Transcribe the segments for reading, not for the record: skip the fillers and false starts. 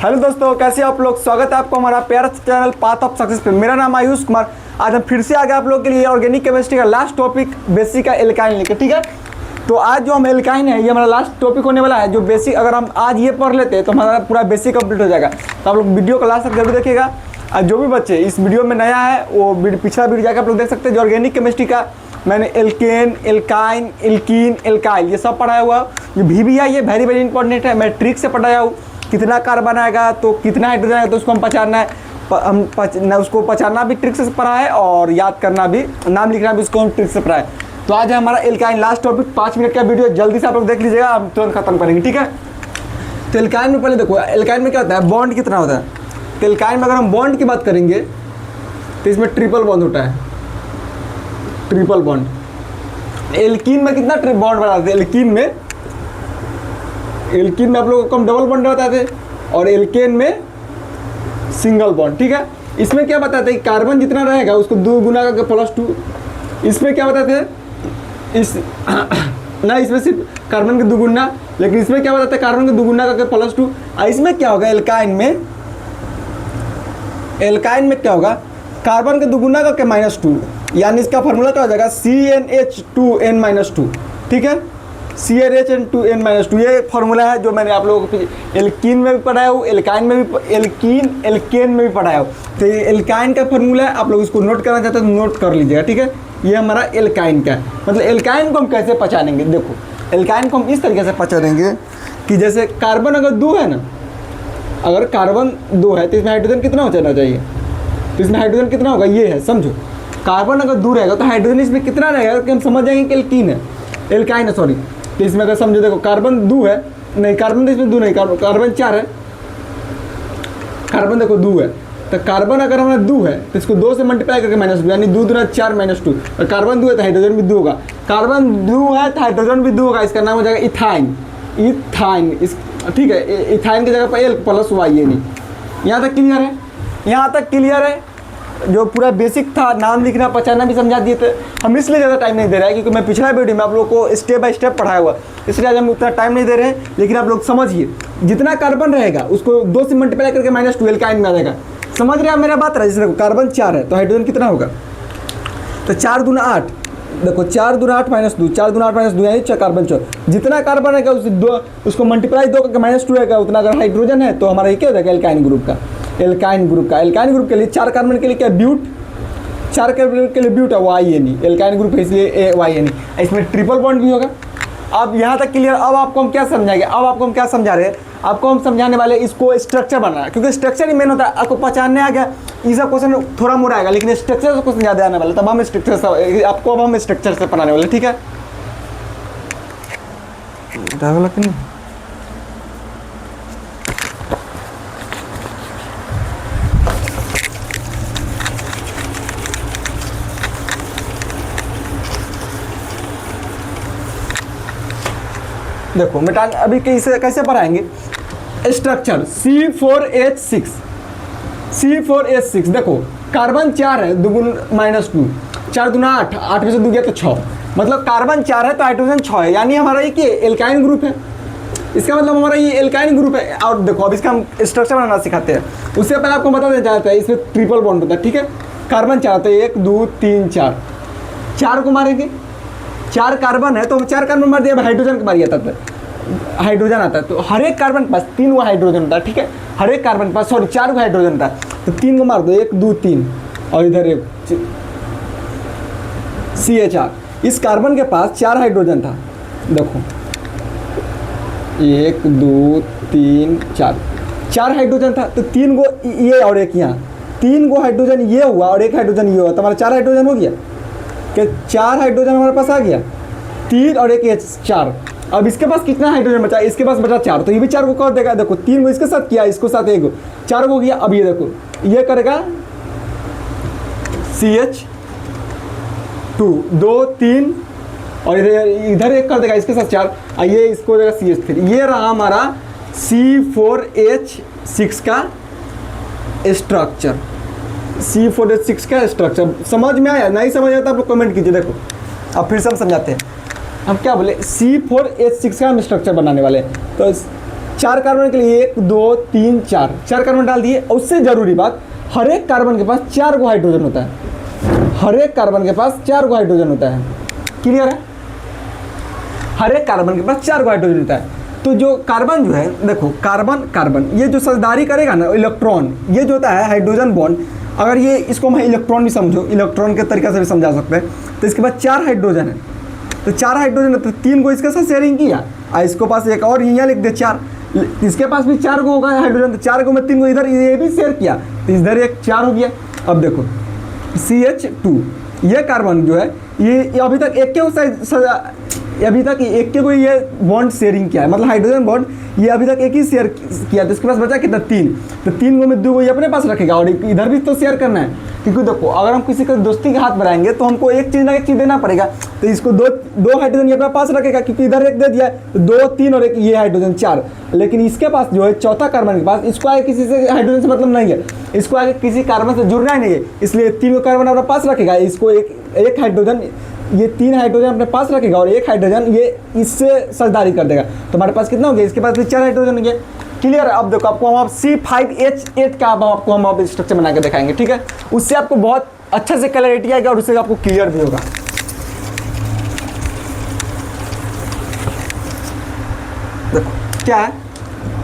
Hello दोस्तों, कैसे आप लोग। स्वागत है आपको हमारा प्यारा चैनल पाथ ऑफ सक्सेस पे। मेरा नाम आयुष कुमार। आज हम फिर से आ गए आप लोग के लिए ऑर्गेनिक केमिस्ट्री का लास्ट टॉपिक बेसिक का एल्काइन लेकर। ठीक है, तो आज जो हम एल्काइन है ये हमारा लास्ट टॉपिक होने वाला है। जो बेसिक अगर हम आज ये पढ़ लेते हैं तो हमारा पूरा बेसिक कंप्लीट हो जाएगा। तो आप लोग वीडियो को लास्ट तक जरूर देखिएगा। और जो भी बच्चे इस वीडियो में नया है वो पिछला वीडियो जाकर आप लोग देख सकते हैं। जो ऑर्गेनिक केमिस्ट्री का मैंने एल्केन, एल्काइन, एल्कीन, एल्काइल ये सब पढ़ाया हुआ। ये भी है, ये वेरी वेरी इंपॉर्टेंट है। मैं ट्रिक से पढ़ाया हूँ। कितना कार्बन आएगा तो कितना हाइड्रोजन आएगा तो उसको हम पहचानना है। उसको पहचानना भी ट्रिक से पढ़ा है और याद करना भी, नाम लिखना भी उसको हम ट्रिक से पढ़ा है। तो आज है हमारा एल्काइन लास्ट टॉपिक। 5 मिनट का वीडियो, जल्दी से आप लोग देख लीजिएगा, हम तुरंत खत्म करेंगे। ठीक है, तो एल्काइन में पहले देखो एल्काइन में क्या होता है, बॉन्ड कितना होता है। तो एल्काइन में अगर हम बॉन्ड की बात करेंगे तो इसमें ट्रिपल बॉन्ड होता है, ट्रिपल बॉन्ड। एल्कीन में कितना बॉन्ड बनाते हैं, एल्कीन में आप लोगों को हम डबल बॉन्ड बताते थे और एल्केन में सिंगल बॉन्ड। ठीक है, इसमें क्या बताते हैं, कार्बन जितना रहेगा उसको 2 गुना करके +2। इसमें क्या बताते हैं, इस ना इसमें सिर्फ कार्बन के 2 गुना, लेकिन इसमें क्या बताते हैं, कार्बन के 2 गुना करके +2। और इसमें क्या होगा, एल्काइन में क्या होगा, कार्बन के 2 गुना करके -2, यानी इसका फार्मूला क्या हो जाएगा, CnH2n-2। ठीक है, CnH2n-2 ये फार्मूला है जो मैंने आप लोगों को एल्कीन में भी पढ़ाया हूँ, एल्काइन में भी, एल्केन में भी पढ़ाया हूँ। तो ये एल्काइन का फार्मूला है, आप लोग इसको नोट करना चाहते हैं तो नोट कर लीजिएगा। ठीक है, ये हमारा एल्काइन का है। मतलब एल्काइन को हम कैसे पहचानेंगे, देखो एल्काइन को हम इस तरीके से पहचानेंगे कि जैसे कार्बन अगर 2 है ना, अगर कार्बन 2 है तो इसमें हाइड्रोजन कितना हो जाना चाहिए, तो इसमें हाइड्रोजन कितना होगा, ये है समझो। कार्बन अगर 2 रहेगा तो हाइड्रोजन इसमें कितना रहेगा कि हम समझ जाएंगे कि एल्काइन है सॉरी। तो इसमें अगर समझो, देखो कार्बन 2 है, नहीं कार्बन तो इसमें 2 नहीं, कार्बन 4 है, कार्बन देखो 2 है। तो कार्बन अगर हमारा 2 है तो इसको 2 से मल्टीप्लाई करके -2, यानी 2 दूना 4 -2। और कार्बन 2 है तो हाइड्रोजन भी 2 होगा। कार्बन 2 है तो हाइड्रोजन भी 2 होगा। इसका नाम हो जाएगा इथाइन। इस ठीक है, इथाइन की जगह पर L + Y नहीं। यहाँ तक क्लियर है, यहाँ तक क्लियर है। जो पूरा बेसिक था, नाम लिखना पहचानना भी समझा दिए थे। हम इसलिए ज़्यादा टाइम नहीं दे रहे हैं क्योंकि मैं पिछला वीडियो में आप लोगों को स्टेप बाय स्टेप पढ़ाया हुआ, इसलिए आज हम उतना टाइम नहीं दे रहे हैं। लेकिन आप लोग समझिए, जितना कार्बन रहेगा उसको 2 से मल्टीप्लाई करके -2 एल्काइन में आ जाएगा। समझ रहे हैं मेरा बात रहा। जैसे कार्बन 4 है तो हाइड्रोजन कितना होगा, तो 4 दूना 8, देखो 4 दूना 8 -2, 4 दूना 8 -2 यानी कार्बन 4। जितना कार्बन है उसको मल्टीप्लाई 2 करके -2 है, उतना अगर हाइड्रोजन है तो हमारा ये क्या हो जाएगा, एल्काइन ग्रुप का। एल्काइन ग्रुप के लिए 4 कार्बन के लिए क्या ब्यूट, 4 कार्बन के लिए ब्यूट है YNE, एल्काइन ग्रुप है इसलिए YNE। इसमें ट्रिपल बॉन्ड भी होगा। अब यहाँ तक क्लियर। अब आपको हम क्या समझाएंगे, अब आपको हम क्या समझा रहे हैं, आपको हम समझाने वाले इसको स्ट्रक्चर बनाना, क्योंकि स्ट्रक्चर ही मेन होता है। आपको पहचानने आ गया, ये सब क्वेश्चन थोड़ा मोड़ा आएगा, लेकिन स्ट्रक्चर से क्वेश्चन ज़्यादा आने वाला। तब हम स्ट्रक्चर से आपको अब हम स्ट्रक्चर से पढ़ाने वाले। ठीक है, देखो मिटान अभी कैसे पढ़ाएंगे स्ट्रक्चर। C4H6 देखो कार्बन 4 है, 2 -2, 4 दूना 8, 8 में से 2 गया तो 6। मतलब कार्बन 4 है तो हाइड्रोजन 6 है, यानी हमारा ये क्या एल्काइन ग्रुप है। इसका मतलब हमारा ये एल्काइन ग्रुप है। और देखो अब इसका हम स्ट्रक्चर बनाना सिखाते हैं। उससे पहले आपको बता देना चाहता है, इसमें ट्रिपल बॉन्ड होता है। ठीक है, कार्बन 4 तो 1 2 3 4, 4 को मारेंगे, 4 कार्बन है तो 4 कार्बन मार दिया, हाइड्रोजन के बारी आता है, हाइड्रोजन आता है। तो हर एक कार्बन के पास 3 गो हाइड्रोजन होता है। ठीक है, हर एक कार्बन के पास 4 गो हाइड्रोजन होता है। तो 3 को मार दो, 1 2 3, और इधर एक CHR। इस कार्बन के पास 4 हाइड्रोजन था, देखो 1 2 3 4 हाइड्रोजन था। तो 3 गो ये और एक यहाँ, 3 गो हाइड्रोजन ये हुआ और 1 हाइड्रोजन ये हुआ, तो हमारा 4 हाइड्रोजन हो गया। कि 4 हाइड्रोजन हमारे पास आ गया, 3 और 1 ये 4। अब इसके पास कितना हाइड्रोजन बचा, इसके पास बचा 4, तो ये भी 4 को कर देगा। देखो 3 को इसके साथ किया, इसको साथ 1 4 को किया। अब ये देखो ये करेगा CH2 2 3 और इधर 1 कर देगा, इसके साथ 4, और ये इसको देगा CH3। ये रहा हमारा C4H6 का स्ट्रक्चर। C4H6 का स्ट्रक्चर समझ में आया? नहीं समझ आता आप लोग कमेंट कीजिए। देखो अब फिर से हम समझाते हैं। हम क्या बोले, C4H6 का हम स्ट्रक्चर बनाने वाले हैं। तो 4 कार्बन के लिए 1 2 3 4 कार्बन डाल दिए। और उससे ज़रूरी बात, हर एक कार्बन के पास 4 गो हाइड्रोजन होता है। हर एक कार्बन के पास 4 गो हाइड्रोजन होता है। क्लियर है? हर एक कार्बन के पास 4 गो हाइड्रोजन होता है। तो जो कार्बन जो है, देखो कार्बन ये जो साझेदारी करेगा ना, इलेक्ट्रॉन, ये जो होता है हाइड्रोजन बॉन्ड, अगर ये इसको हम इलेक्ट्रॉन भी समझो, इलेक्ट्रॉन के तरीके से भी समझा सकते हैं। तो इसके पास 4 हाइड्रोजन है, तो 4 हाइड्रोजन है, तो 3 को इसके साथ शेयरिंग किया, और इसके पास एक और यहाँ लिख दे 4, इसके पास भी 4 को होगा हाइड्रोजन, तो 4 को में 3 को इधर ये भी शेयर किया, तो इधर एक 4 हो गया। अब देखो CH2, ये कार्बन जो है ये अभी तक एक को ये बॉन्ड शेयरिंग किया है, मतलब हाइड्रोजन बॉन्ड ये अभी तक एक ही शेयर किया, तो इसके पास बचा कितना 3, तो 3 को में 2 को ये अपने पास रखेगा, और इधर भी तो शेयर करना है। क्योंकि देखो अगर हम किसी का दोस्ती के हाथ बढ़ाएंगे तो हमको एक चीज़ ना एक चीज़ देना पड़ेगा, तो इसको दो हाइड्रोजन ये अपने पास रखेगा, क्योंकि इधर एक दे दिया, तो 2 3 और एक ये हाइड्रोजन 4। लेकिन इसके पास जो है चौथा कार्बन के पास, इसको आगे किसी से हाइड्रोजन से मतलब नहीं है, इसको आगे किसी कार्बन से जुड़ना ही नहीं है, इसलिए 3 कार्बन अपने पास रखेगा, इसको एक हाइड्रोजन, ये 3 हाइड्रोजन अपने पास रखेगा, और एक हाइड्रोजन ये इससे साझेदारी कर देगा। तो हमारे पास कितना हो गया? इसके पास भी 4 हाइड्रोजन हो गया। क्लियर? अब देखो आपको हम C5H8 का आपको हम स्ट्रक्चर बना के दिखाएंगे, ठीक है? उससे आपको बहुत अच्छे से क्लैरिटी आएगा और उससे आपको क्लियर भी होगा। देखो क्या है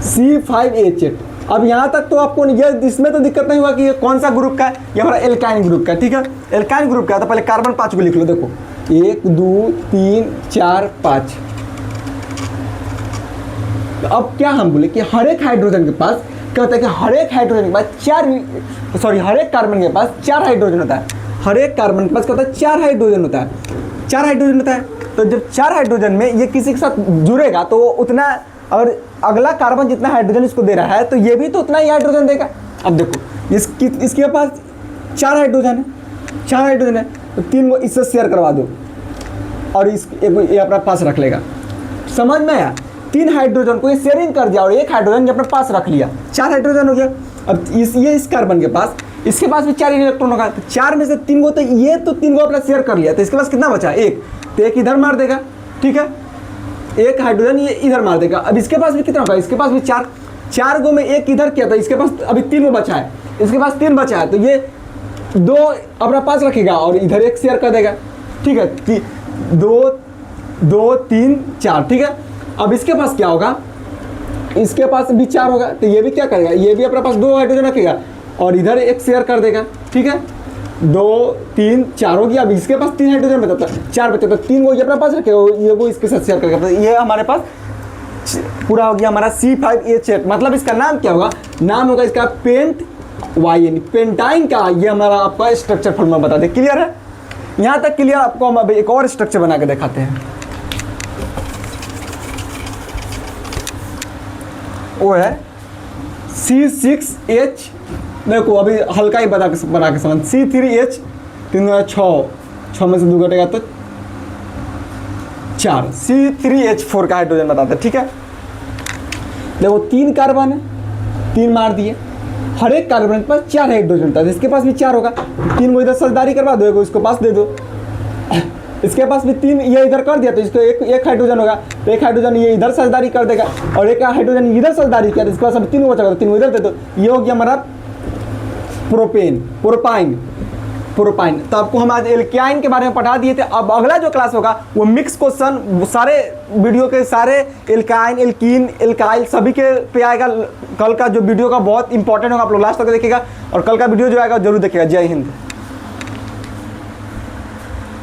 C5H8। अब यहाँ तक तो आपको ये इसमें तो दिक्कत नहीं हुआ कि ये कौन सा ग्रुप का है, ये हमारा एल्काइन ग्रुप का, ठीक है? एल्काइन ग्रुप का है, तो पहले कार्बन 5 को लिख लो। देखो 1 2 3 4 5। अब क्या हम बोले कि हर एक हाइड्रोजन के पास क्या होता है कि हर एक हाइड्रोजन के पास हर एक कार्बन के पास 4 हाइड्रोजन होता है। हर एक कार्बन के पास क्या होता है? 4 हाइड्रोजन होता है। 4 हाइड्रोजन होता है। तो जब 4 हाइड्रोजन में ये किसी के साथ जुड़ेगा तो उतना, और अगला कार्बन जितना हाइड्रोजन इसको दे रहा है तो ये भी तो उतना ही हाइड्रोजन देगा। अब देखो इसके पास 4 हाइड्रोजन है, 4 हाइड्रोजन है, तो 3 को इससे शेयर करवा दो और ये अपना पास रख लेगा। समझ में आया? 3 हाइड्रोजन को ये शेयरिंग कर दिया और एक हाइड्रोजन अपने पास रख लिया, 4 हाइड्रोजन हो गया। अब इस कार्बन के पास, इसके पास भी 4 इलेक्ट्रॉन होगा, तो 4 में से 3 को, तो ये तो 3 को अपना शेयर कर लिया, तो इसके पास कितना बचा? 1, तो 1 इधर मार देगा, ठीक है? 1 हाइड्रोजन ये इधर मार देगा। अब इसके पास भी कितना होगा? इसके पास भी 4 को में 1 इधर किया, तो इसके पास अभी 3 को बचा है, इसके पास 3 बचा है, तो ये 2 अपना पास रखेगा और इधर 1 शेयर कर देगा, ठीक है? 2 3 4, ठीक है? अब इसके पास क्या होगा? इसके पास भी 4 होगा, तो ये भी क्या करेगा? ये भी अपने पास 2 हाइड्रोजन रखेगा और इधर 1 शेयर कर देगा, ठीक है? 2 3 4 हो गया। अब इसके पास 3 हाइड्रोजन बचा, 4 बचे, तो 3 को ये अपने पास रखेगा, ये वो इसके साथ शेयर करेगा, तो ये हमारे पास पूरा हो गया हमारा C5H8। मतलब इसका नाम क्या होगा? नाम होगा इसका पेंटाइन का। ये हमारा आपका स्ट्रक्चर फॉर्मूला बता दे। क्लियर है? यहाँ तक क्लियर? आपको हम अभी एक और स्ट्रक्चर बना के दिखाते हैं, वो है C6H। देखो अभी हल्का ही बना के समझ। C3H 3 6 में से 2 घटेगा तो 4। C3H4 का हाइड्रोजन बताते हैं, ठीक है? देखो 3 कार्बन है, 3 मार दिए। हर एक कार्बन के पास 4 हाइड्रोजन था, इसके पास भी 4 होगा, 3 को इधर साझेदारी करवा दो, इसको पास दे दो। इसके पास भी 3 ये इधर कर दिया, तो इसको एक हाइड्रोजन होगा, तो 1 हाइड्रोजन ये इधर साझेदारी कर देगा और 1 हाइड्रोजन इधर साझेदारी किया, तो इसके पास अभी 3 बचा, तो 3 इधर दे दो। ये हो गया हमारा प्रोपाइन। तो आपको हम आज एल्काइन के बारे में पढ़ा दिए थे। अब अगला जो क्लास होगा वो मिक्स क्वेश्चन, सारे वीडियो के सारे एल्काइन, एल्कीन, एल्काइल सभी के पे आएगा। कल का जो वीडियो का बहुत इंपॉर्टेंट होगा, आप लोग लास्ट तक देखिएगा और कल का वीडियो जो आएगा जरूर देखिएगा। जय हिंद।